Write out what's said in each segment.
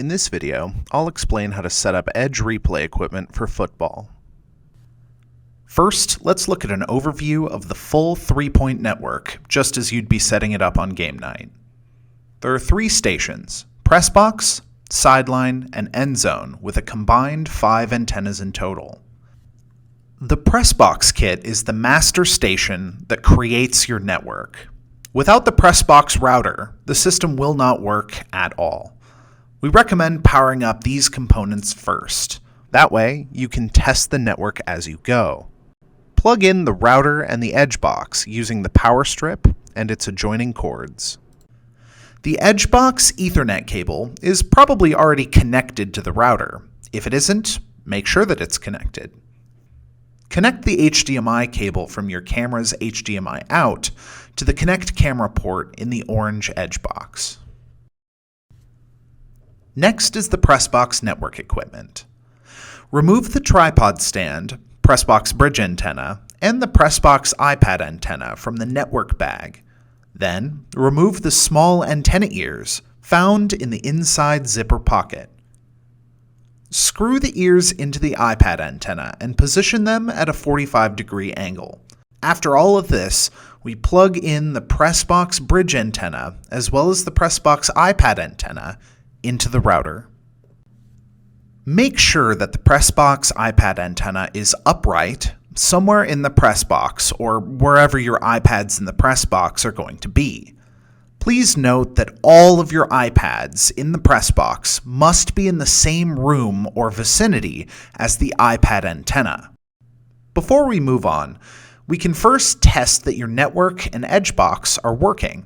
In this video, I'll explain how to set up edge replay equipment for football. First, let's look at an overview of the full 3-point network, just as you'd be setting it up on game night. There are 3 stations: Pressbox, Sideline, and Endzone, with a combined 5 antennas in total. The Pressbox kit is the master station that creates your network. Without the Pressbox router, the system will not work at all. We recommend powering up these components first. That way, you can test the network as you go. Plug in the router and the edge box using the power strip and its adjoining cords. The edge box Ethernet cable is probably already connected to the router. If it isn't, make sure that it's connected. Connect the HDMI cable from your camera's HDMI out to the Connect camera port in the orange edge box. Next is the Pressbox network equipment. Remove the tripod stand, Pressbox bridge antenna, and the Pressbox iPad antenna from the network bag. Then, remove the small antenna ears found in the inside zipper pocket. Screw the ears into the iPad antenna and position them at a 45-degree angle. After all of this, we plug in the Pressbox bridge antenna as well as the Pressbox iPad antenna into the router. Make sure that the Pressbox iPad antenna is upright somewhere in the Pressbox or wherever your iPads in the Pressbox are going to be. Please note that all of your iPads in the Pressbox must be in the same room or vicinity as the iPad antenna. Before we move on, we can first test that your network and edge box are working.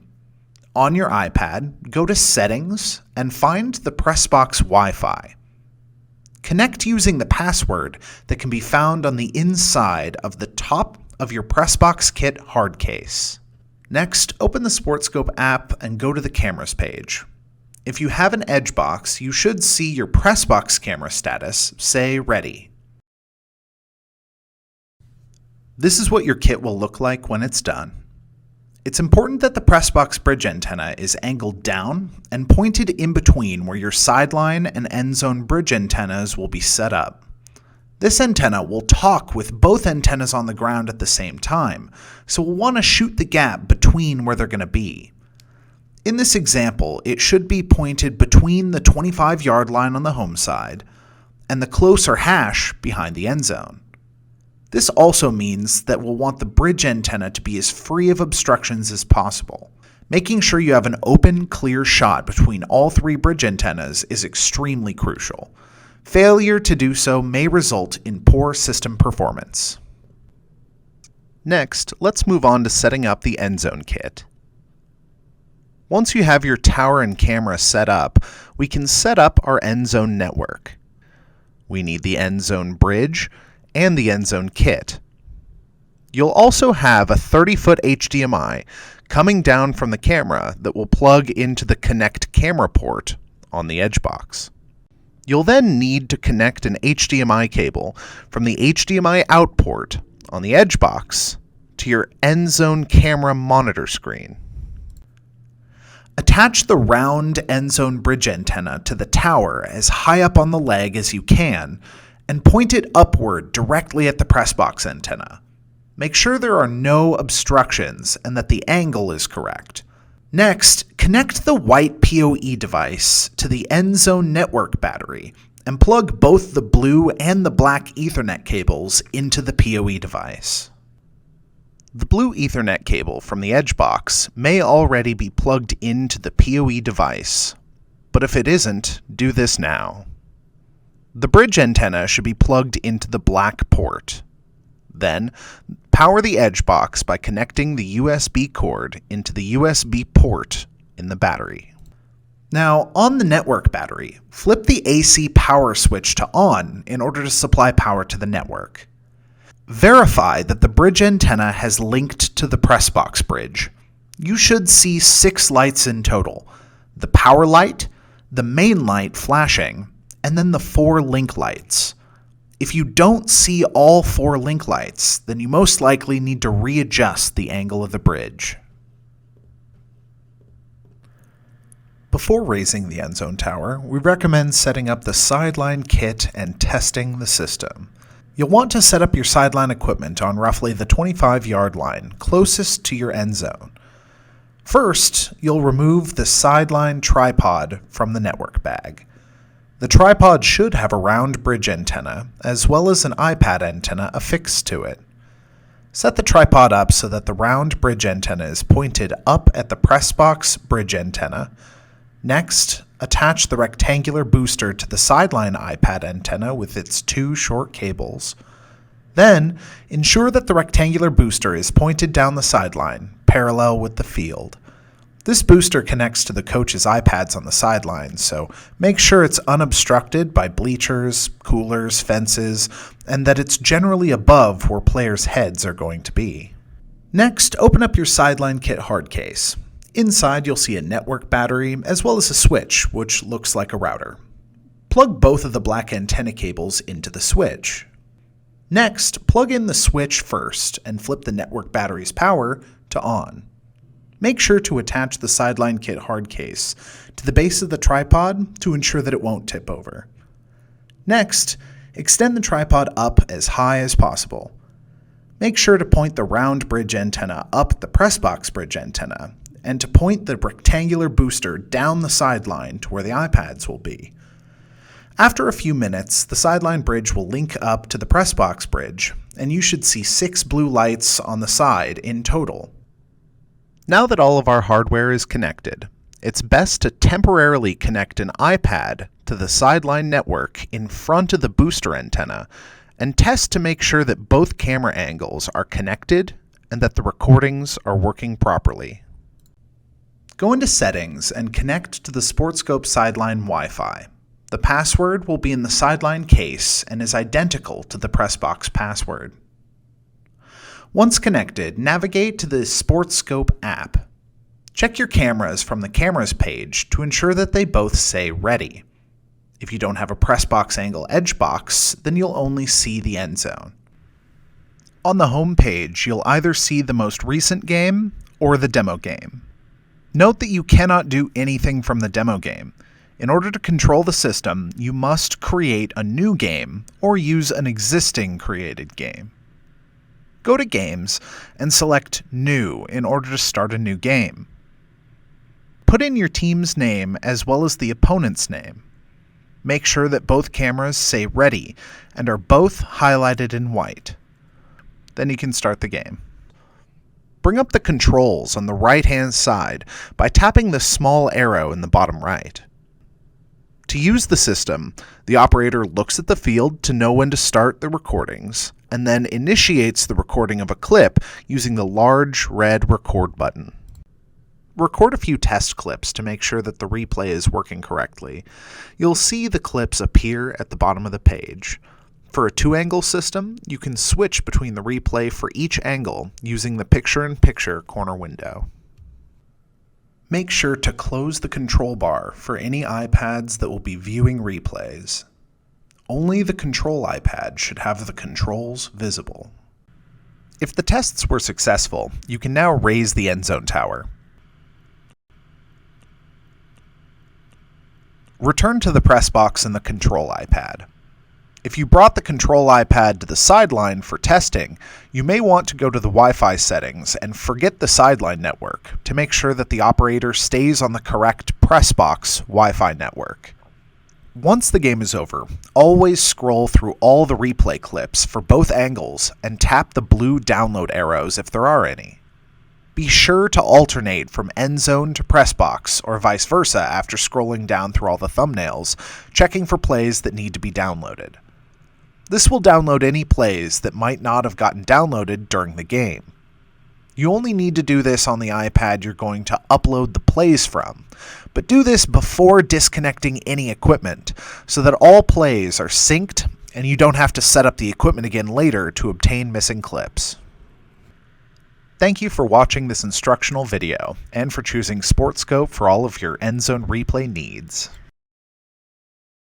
On your iPad, go to Settings and find the Pressbox Wi-Fi. Connect using the password that can be found on the inside of the top of your Pressbox kit hard case. Next, open the SportScope app and go to the Cameras page. If you have an edge box, you should see your Pressbox camera status say Ready. This is what your kit will look like when it's done. It's important that the Pressbox bridge antenna is angled down and pointed in between where your Sideline and Endzone bridge antennas will be set up. This antenna will talk with both antennas on the ground at the same time, so we'll want to shoot the gap between where they're going to be. In this example, it should be pointed between the 25-yard line on the home side and the closer hash behind the end zone. This also means that we'll want the bridge antenna to be as free of obstructions as possible. Making sure you have an open, clear shot between all 3 bridge antennas is extremely crucial. Failure to do so may result in poor system performance. Next, let's move on to setting up the Endzone kit. Once you have your tower and camera set up, we can set up our Endzone network. We need the Endzone bridge and the Endzone kit. You'll also have a 30-foot HDMI coming down from the camera that will plug into the Connect camera port on the edge box. You'll then need to connect an HDMI cable from the HDMI out port on the edge box to your Endzone camera monitor screen. Attach the round Endzone bridge antenna to the tower as high up on the leg as you can and point it upward directly at the Pressbox antenna. Make sure there are no obstructions and that the angle is correct. Next, connect the white PoE device to the Endzone network battery and plug both the blue and the black Ethernet cables into the PoE device. The blue Ethernet cable from the edge box may already be plugged into the PoE device, but if it isn't, do this now. The bridge antenna should be plugged into the black port. Then, power the edge box by connecting the USB cord into the USB port in the battery. Now, on the network battery, flip the AC power switch to on in order to supply power to the network. Verify that the bridge antenna has linked to the Pressbox bridge. You should see 6 lights in total: the power light, the main light flashing, and then the 4 link lights. If you don't see all 4 link lights, then you most likely need to readjust the angle of the bridge. Before raising the Endzone tower, we recommend setting up the Sideline kit and testing the system. You'll want to set up your Sideline equipment on roughly the 25-yard line, closest to your Endzone. First, you'll remove the Sideline tripod from the network bag. The tripod should have a round bridge antenna, as well as an iPad antenna affixed to it. Set the tripod up so that the round bridge antenna is pointed up at the Pressbox bridge antenna. Next, attach the rectangular booster to the Sideline iPad antenna with its two short cables. Then, ensure that the rectangular booster is pointed down the sideline, parallel with the field. This booster connects to the coach's iPads on the sideline, so make sure it's unobstructed by bleachers, coolers, fences, and that it's generally above where players' heads are going to be. Next, open up your Sideline kit hard case. Inside, you'll see a network battery as well as a switch, which looks like a router. Plug both of the black antenna cables into the switch. Next, plug in the switch first and flip the network battery's power to on. Make sure to attach the Sideline kit hard case to the base of the tripod to ensure that it won't tip over. Next, extend the tripod up as high as possible. Make sure to point the round bridge antenna up the Pressbox bridge antenna, and to point the rectangular booster down the sideline to where the iPads will be. After a few minutes, the Sideline bridge will link up to the Pressbox bridge, and you should see 6 blue lights on the side in total. Now that all of our hardware is connected, it's best to temporarily connect an iPad to the Sideline network in front of the booster antenna and test to make sure that both camera angles are connected and that the recordings are working properly. Go into Settings and connect to the SportScope Sideline Wi-Fi. The password will be in the Sideline case and is identical to the Pressbox password. Once connected, navigate to the SportScope app. Check your cameras from the Cameras page to ensure that they both say Ready. If you don't have a Pressbox Angle Edge box, then you'll only see the Endzone. On the home page, you'll either see the most recent game or the demo game. Note that you cannot do anything from the demo game. In order to control the system, you must create a new game or use an existing created game. Go to Games and select New in order to start a new game. Put in your team's name as well as the opponent's name. Make sure that both cameras say Ready and are both highlighted in white. Then you can start the game. Bring up the controls on the right-hand side by tapping the small arrow in the bottom right. To use the system, the operator looks at the field to know when to start the recordings, and then initiates the recording of a clip using the large red record button. Record a few test clips to make sure that the replay is working correctly. You'll see the clips appear at the bottom of the page. For a 2-angle system, you can switch between the replay for each angle using the picture-in-picture corner window. Make sure to close the control bar for any iPads that will be viewing replays. Only the control iPad should have the controls visible. If the tests were successful, you can now raise the Endzone tower. Return to the Pressbox and the control iPad. If you brought the control iPad to the Sideline for testing, you may want to go to the Wi-Fi settings and forget the Sideline network to make sure that the operator stays on the correct Pressbox Wi-Fi network. Once the game is over, always scroll through all the replay clips for both angles and tap the blue download arrows if there are any. Be sure to alternate from Endzone to Pressbox or vice versa after scrolling down through all the thumbnails, checking for plays that need to be downloaded. This will download any plays that might not have gotten downloaded during the game. You only need to do this on the iPad you're going to upload the plays from, but do this before disconnecting any equipment so that all plays are synced and you don't have to set up the equipment again later to obtain missing clips. Thank you for watching this instructional video and for choosing SportScope for all of your Endzone replay needs.